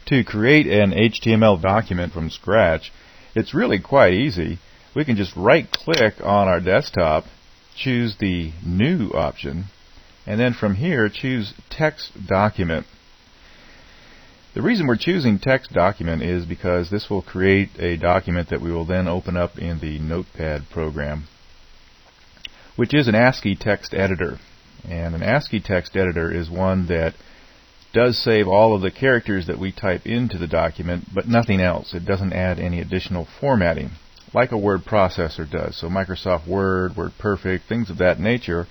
To create an HTML document from scratch, it's really quite easy. We can just right-click on our desktop, choose the New option, and then from here choose Text Document. The reason we're choosing Text Document is because this will create a document that we will then open up in the Notepad program, which is an ASCII text editor. And an ASCII text editor is one that does save all of the characters that we type into the document, but nothing else. It doesn't add any additional formatting, like a word processor does. So Microsoft Word, WordPerfect, things of that nature,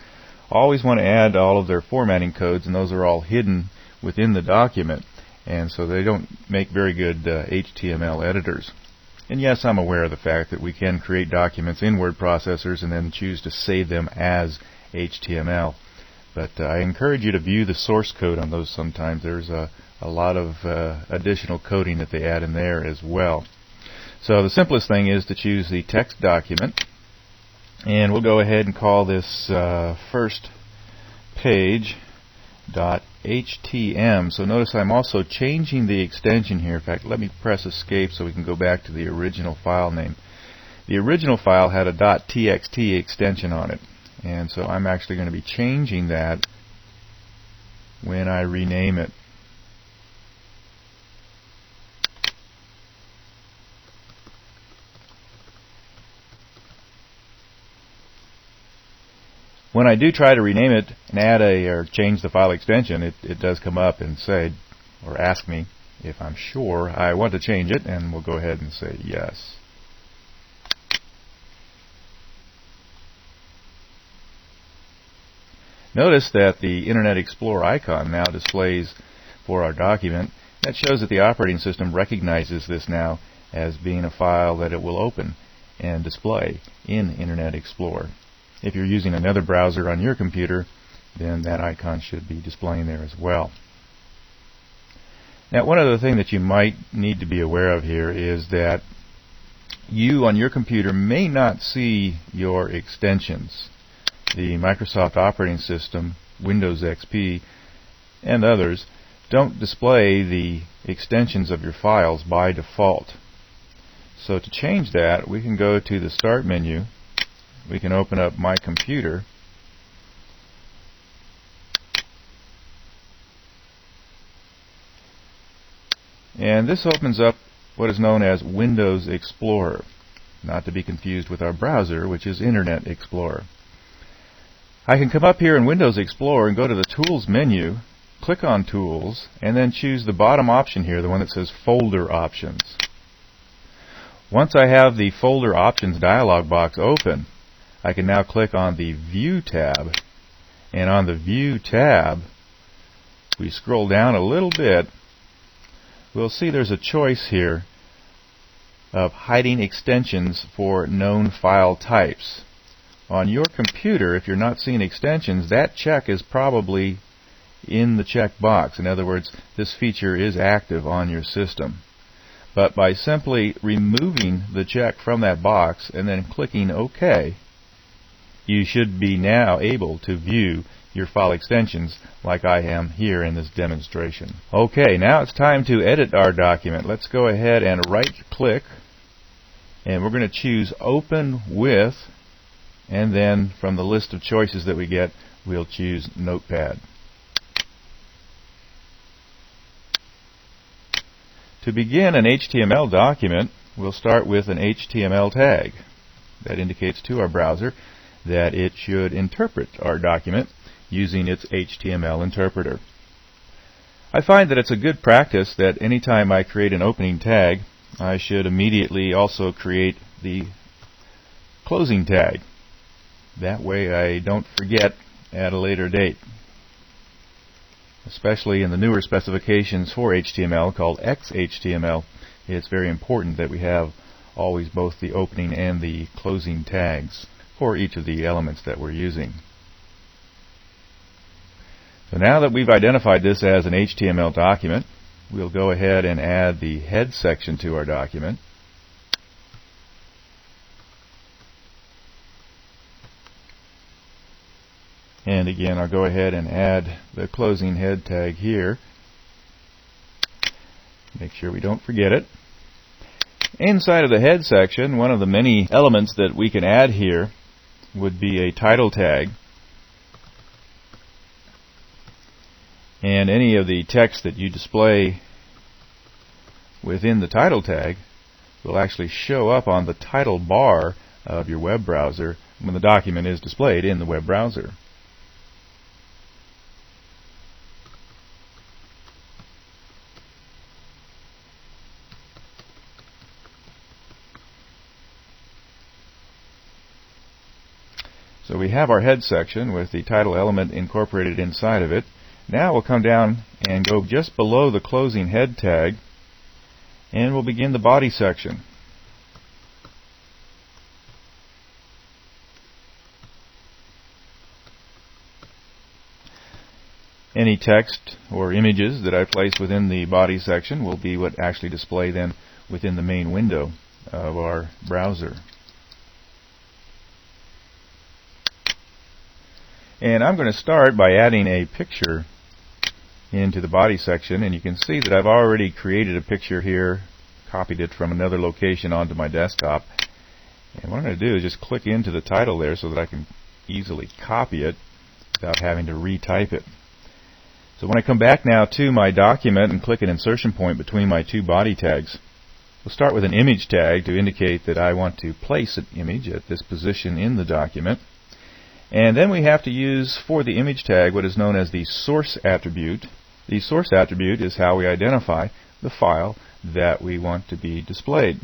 always want to add all of their formatting codes, and those are all hidden within the document. And so they don't make very good HTML editors. And yes, I'm aware of the fact that we can create documents in word processors and then choose to save them as HTML. But I encourage you to view the source code on those sometimes. There's a lot of additional coding that they add in there as well. So the simplest thing is to choose the text document. And we'll go ahead and call this first page .htm. So notice I'm also changing the extension here. In fact, let me press escape so we can go back to the original file name. The original file had a .txt extension on it. And so I'm actually going to be changing that when I rename it. When I do try to rename it and add or change the file extension, it does come up and say, or ask me if I'm sure I want to change it, and we'll go ahead and say yes. Notice that the Internet Explorer icon now displays for our document. That shows that the operating system recognizes this now as being a file that it will open and display in Internet Explorer. If you're using another browser on your computer, then that icon should be displaying there as well. Now, one other thing that you might need to be aware of here is that you on your computer may not see your extensions. The Microsoft operating system, Windows XP, and others don't display the extensions of your files by default. So to change that, we can go to the Start menu. We can open up My Computer. And this opens up what is known as Windows Explorer, not to be confused with our browser, which is Internet Explorer. I can come up here in Windows Explorer and go to the Tools menu, click on Tools, and then choose the bottom option here, the one that says Folder Options. Once I have the Folder Options dialog box open, I can now click on the View tab, and on the View tab, if we scroll down a little bit, we'll see there's a choice here of hiding extensions for known file types. On your computer, if you're not seeing extensions, that check is probably in the check box. In other words, this feature is active on your system. But by simply removing the check from that box and then clicking OK, you should be now able to view your file extensions like I am here in this demonstration. Okay, now it's time to edit our document. Let's go ahead and right-click, and we're going to choose Open With, and then from the list of choices that we get, we'll choose Notepad. To begin an HTML document, we'll start with an HTML tag. That indicates to our browser that it should interpret our document using its HTML interpreter. I find that it's a good practice that anytime I create an opening tag, I should immediately also create the closing tag. That way I don't forget at a later date. Especially in the newer specifications for HTML called XHTML, it's very important that we have always both the opening and the closing tags for each of the elements that we're using. So now that we've identified this as an HTML document, we'll go ahead and add the head section to our document. And again, I'll go ahead and add the closing head tag here. Make sure we don't forget it. Inside of the head section, one of the many elements that we can add here would be a title tag. And any of the text that you display within the title tag will actually show up on the title bar of your web browser when the document is displayed in the web browser. So we have our head section with the title element incorporated inside of it. Now we'll come down and go just below the closing head tag, and we'll begin the body section. Any text or images that I place within the body section will be what actually display then within the main window of our browser. And I'm going to start by adding a picture into the body section, and you can see that I've already created a picture here, copied it from another location onto my desktop. And what I'm going to do is just click into the title there so that I can easily copy it without having to retype it. So when I come back now to my document and click an insertion point between my two body tags, we'll start with an image tag to indicate that I want to place an image at this position in the document. And then we have to use for the image tag what is known as the source attribute. The source attribute is how we identify the file that we want to be displayed.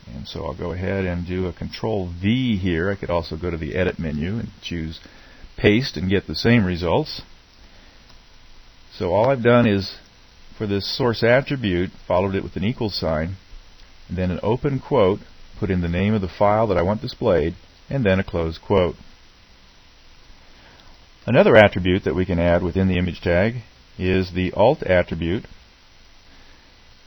And so I'll go ahead and do a Control V here. I could also go to the Edit menu and choose Paste and get the same results. So all I've done is, for this source attribute, followed it with an equal sign, and then an open quote, put in the name of the file that I want displayed, and then a closed quote. Another attribute that we can add within the image tag is the alt attribute.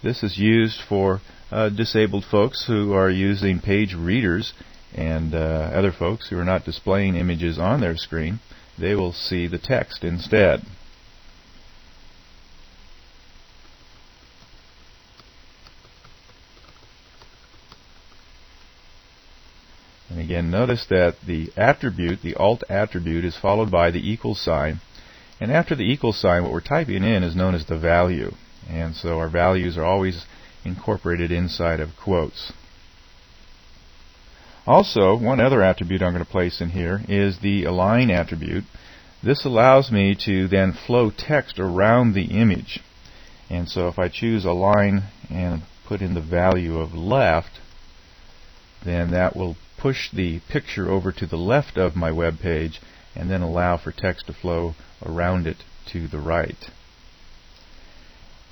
This is used for disabled folks who are using page readers, and other folks who are not displaying images on their screen. They will see the text instead. And again, notice that the attribute, the alt attribute, is followed by the equal sign. And after the equal sign, what we're typing in is known as the value. And so our values are always incorporated inside of quotes. Also, one other attribute I'm going to place in here is the align attribute. This allows me to then flow text around the image. And so if I choose align and put in the value of left, then that will push the picture over to the left of my web page and then allow for text to flow around it to the right.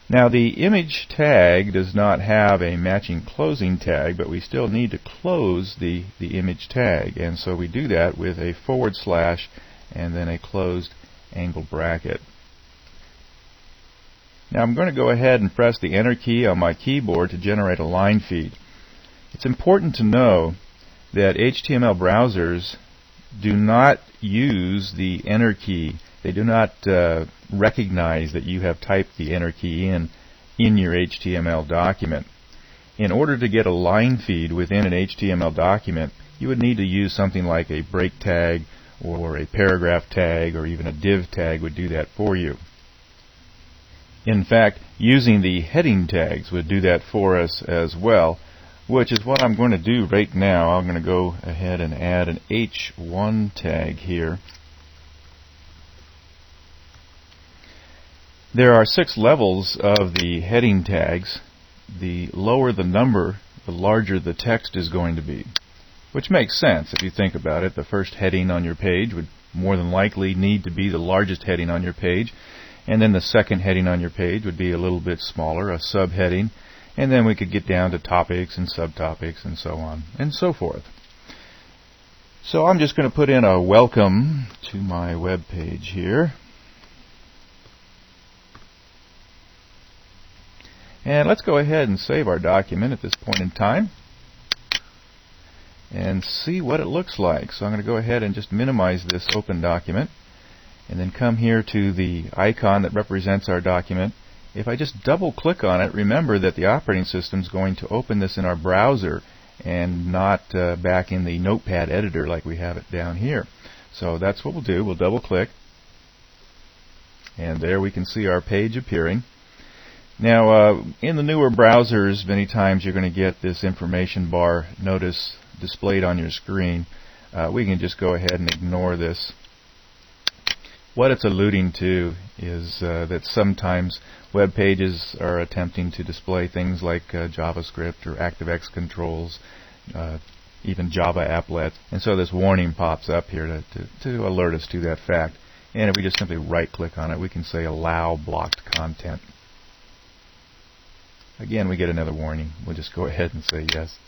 Now the image tag does not have a matching closing tag, but we still need to close the image tag, and so we do that with a / and then a closed angle bracket. Now I'm going to go ahead and press the Enter key on my keyboard to generate a line feed. It's important to know that HTML browsers do not use the Enter key. They do not recognize that you have typed the Enter key in your HTML document. In order to get a line feed within an HTML document, you would need to use something like a break tag or a paragraph tag or even a div tag would do that for you. In fact, using the heading tags would do that for us as well, which is what I'm going to do right now. I'm going to go ahead and add an H1 tag here. There are 6 levels of the heading tags. The lower the number, the larger the text is going to be, which makes sense if you think about it. The first heading on your page would more than likely need to be the largest heading on your page, and then the second heading on your page would be a little bit smaller, a subheading, and then we could get down to topics and subtopics and so on and so forth. So I'm just going to put in a welcome to my web page here. And let's go ahead and save our document at this point in time and see what it looks like. So I'm going to go ahead and just minimize this open document and then come here to the icon that represents our document If I just double click on it, remember that the operating system is going to open this in our browser and not back in the Notepad editor like we have it down here. So that's what we'll do. We'll double click, and there we can see our page appearing. Now in the newer browsers, many times you're going to get this information bar notice displayed on your screen. We can just go ahead and ignore this. What it's alluding to is that sometimes web pages are attempting to display things like JavaScript or ActiveX controls, even Java applets, and so this warning pops up here to alert us to that fact. And if we just simply right click on it, we can say allow blocked content. Again, we get another warning. We'll just go ahead and say yes.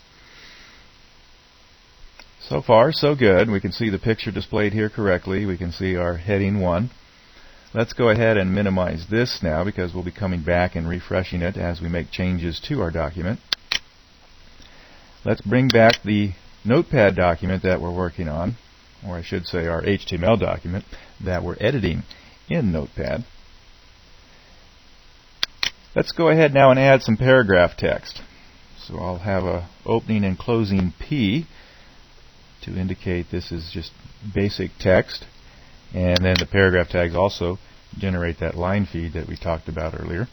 So far, so good. We can see the picture displayed here correctly. We can see our heading 1. Let's go ahead and minimize this now, because we'll be coming back and refreshing it as we make changes to our document. Let's bring back the Notepad document that we're working on, or I should say our HTML document that we're editing in Notepad. Let's go ahead now and add some paragraph text. So I'll have a opening and closing P to indicate this is just basic text, and then the paragraph tags also generate that line feed that we talked about earlier.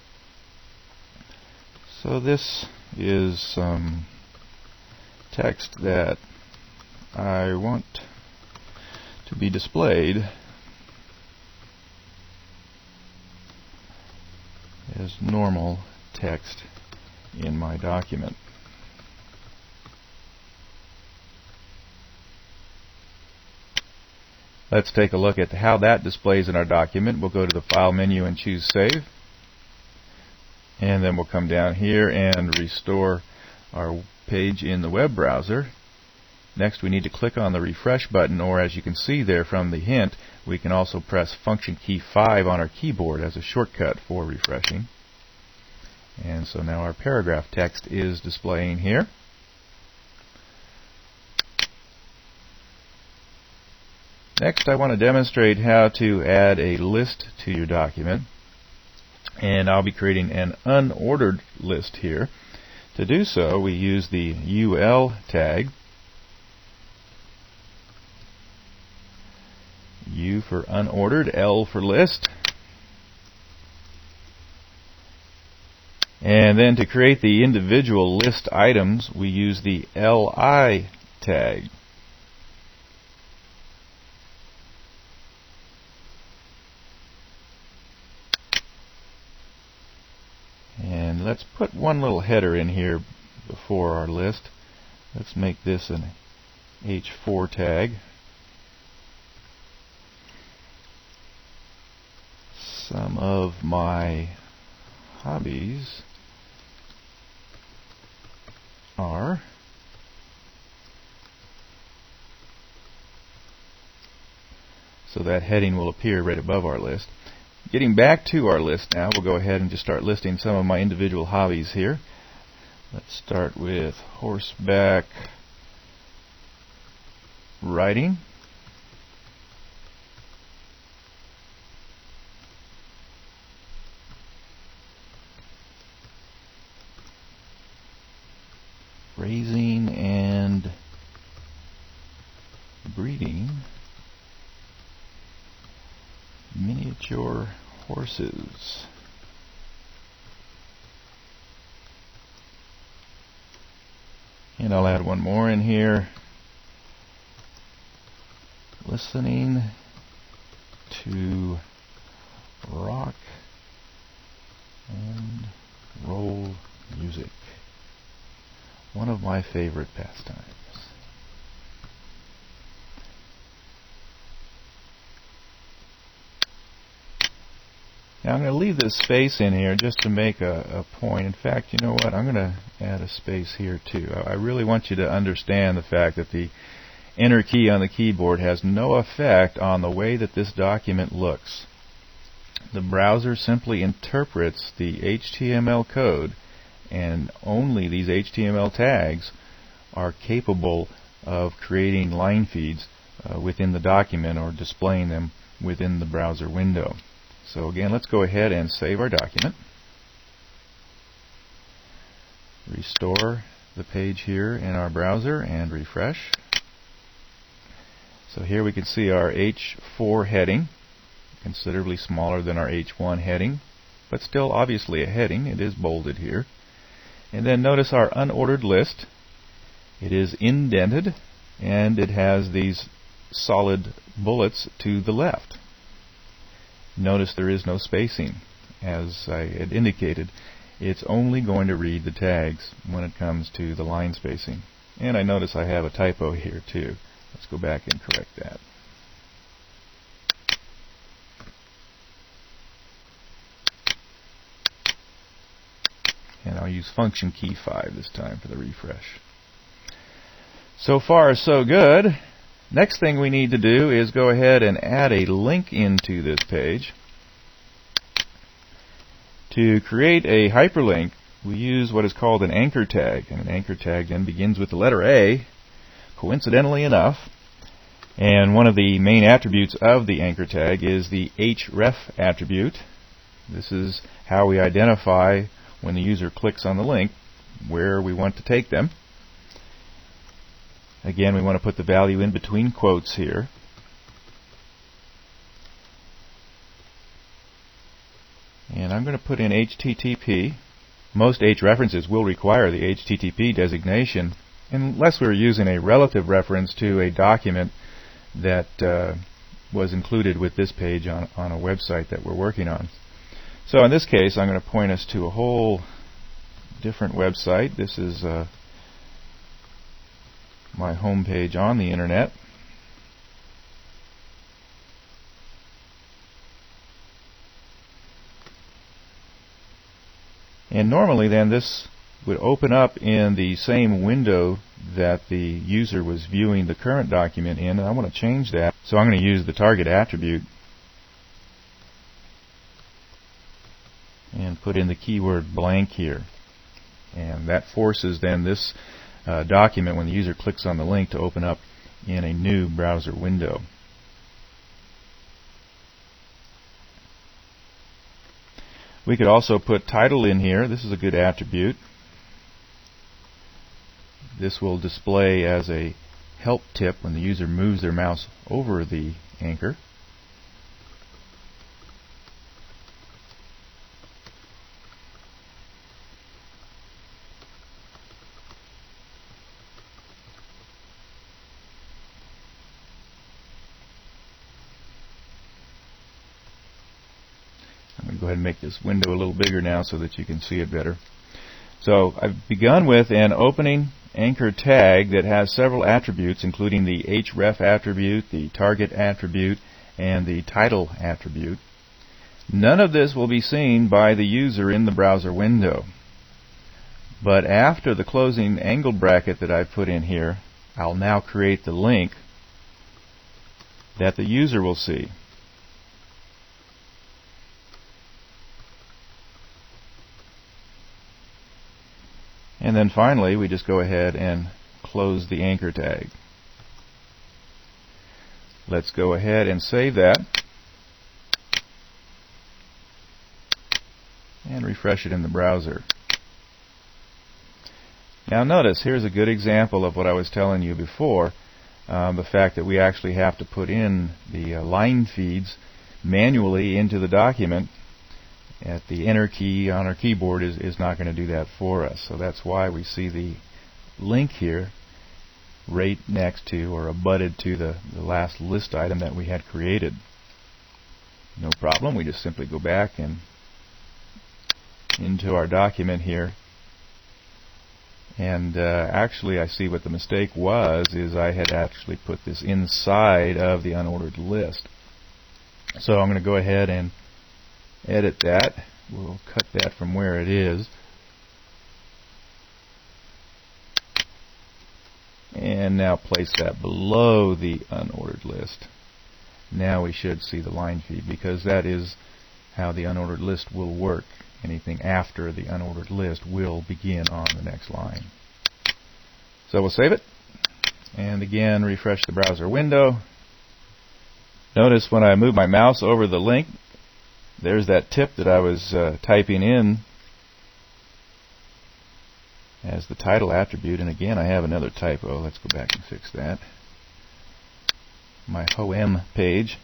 So this is some text that I want to be displayed as normal text in my document. Let's take a look at how that displays in our document. We'll go to the File menu and choose Save. And then we'll come down here and restore our page in the web browser. Next, we need to click on the Refresh button, or as you can see there from the hint, we can also press Function key 5 on our keyboard as a shortcut for refreshing. And so now our paragraph text is displaying here. Next, I want to demonstrate how to add a list to your document, and I'll be creating an unordered list here. To do so, we use the UL tag, U for unordered, L for list, and then to create the individual list items, we use the LI tag. And let's put one little header in here before our list. Let's make this an H4 tag. Some of my hobbies are so that heading will appear right above our list. Getting back to our list now, we'll go ahead and just start listing some of my individual hobbies here. Let's start with horseback riding. Raising and breeding miniature horses. And I'll add one more in here. Listening to rock and roll music. One of my favorite pastimes. Now I'm going to leave this space in here just to make a point. In fact, you know what? I'm going to add a space here too. I really want you to understand the fact that the Enter key on the keyboard has no effect on the way that this document looks. The browser simply interprets the HTML code, and only these HTML tags are capable of creating line feeds within the document or displaying them within the browser window. So again, let's go ahead and save our document. restore the page here in our browser and refresh. So here we can see our H4 heading, considerably smaller than our H1 heading, but still obviously a heading. It is bolded here. And then notice our unordered list. It is indented and it has these solid bullets to the left. Notice there is no spacing. As I had indicated, it's only going to read the tags when it comes to the line spacing. And I notice I have a typo here too. Let's go back and correct that. And I'll use function key 5 this time for the refresh. So far so good. Next thing we need to do is go ahead and add a link into this page. To create a hyperlink, we use what is called an anchor tag, and an anchor tag then begins with the letter A, coincidentally enough, and one of the main attributes of the anchor tag is the href attribute. This is how we identify when the user clicks on the link where we want to take them. Again, we want to put the value in between quotes here. And I'm going to put in HTTP. Most H-references will require the HTTP designation unless we're using a relative reference to a document that was included with this page on a website that we're working on. So in this case, I'm going to point us to a whole different website. This is my home page on the internet. And normally then this would open up in the same window that the user was viewing the current document in, and I want to change that. So I'm going to use the target attribute and put in the keyword blank here. And that forces then this document, when the user clicks on the link, to open up in a new browser window. We could also put title in here. This is a good attribute. This will display as a help tip when the user moves their mouse over the anchor. I'm going to go ahead and make this window a little bigger now so that you can see it better. So I've begun with an opening anchor tag that has several attributes, including the href attribute, the target attribute, and the title attribute. None of this will be seen by the user in the browser window. But after the closing angle bracket that I've put in here, I'll now create the link that the user will see. And then finally, we just go ahead and close the anchor tag. Let's go ahead and save that and refresh it in the browser. Now notice, here's a good example of what I was telling you before, the fact that we actually have to put in the line feeds manually into the document. At the enter key on our keyboard is not going to do that for us. So that's why we see the link here right next to or abutted to the last list item that we had created. No problem. We just simply go back and into our document here. And actually I see what the mistake was, is I had actually put this inside of the unordered list. So I'm going to go ahead and edit that. We'll cut that from where it is. And now place that below the unordered list. Now we should see the line feed, because that is how the unordered list will work. Anything after the unordered list will begin on the next line. So we'll save it. And again, refresh the browser window. Notice when I move my mouse over the link, there's that tip that I was typing in. as the title attribute. And again, I have another typo. Let's go back and fix that. My HOM page.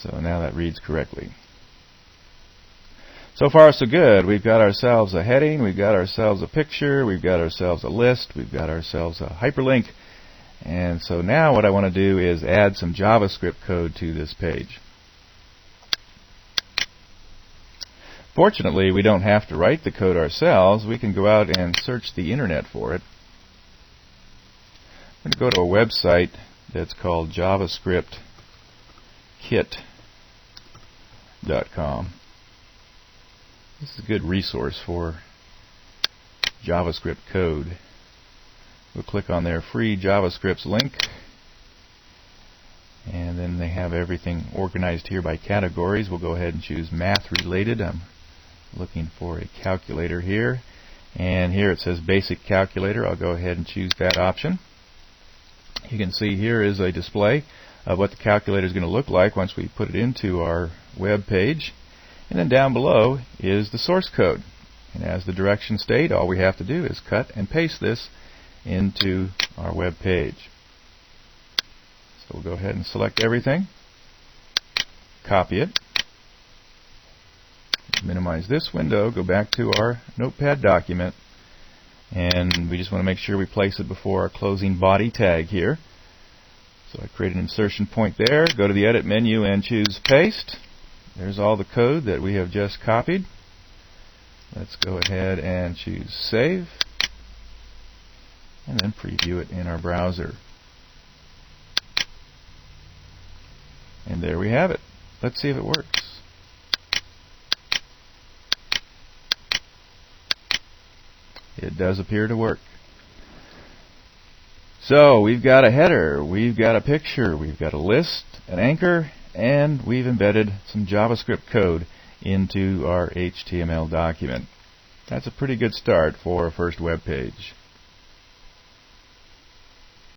So now that reads correctly. So far so good. We've got ourselves a heading, we've got ourselves a picture, we've got ourselves a list, we've got ourselves a hyperlink. And so now what I want to do is add some JavaScript code to this page. Fortunately, we don't have to write the code ourselves. We can go out and search the internet for it. I'm going to go to a website that's called JavaScriptKit.com. This is a good resource for JavaScript code. We'll click on their free JavaScript link, and then they have everything organized here by categories. We'll go ahead and choose math related. I'm looking for a calculator here, and here it says basic calculator. I'll go ahead and choose that option. You can see here is a display of what the calculator is going to look like once we put it into our web page. And then down below is the source code. And as the directions state, all we have to do is cut and paste this into our web page. So we'll go ahead and select everything, copy it, minimize this window, go back to our Notepad document, and we just want to make sure we place it before our closing body tag here. So I create an insertion point there, go to the edit menu and choose paste. There's all the code that we have just copied. Let's go ahead and choose save, and then preview it in our browser. And there we have it. Let's see if it works. It does appear to work. So we've got a header, we've got a picture, we've got a list, an anchor, and we've embedded some JavaScript code into our HTML document. That's a pretty good start for our first web page.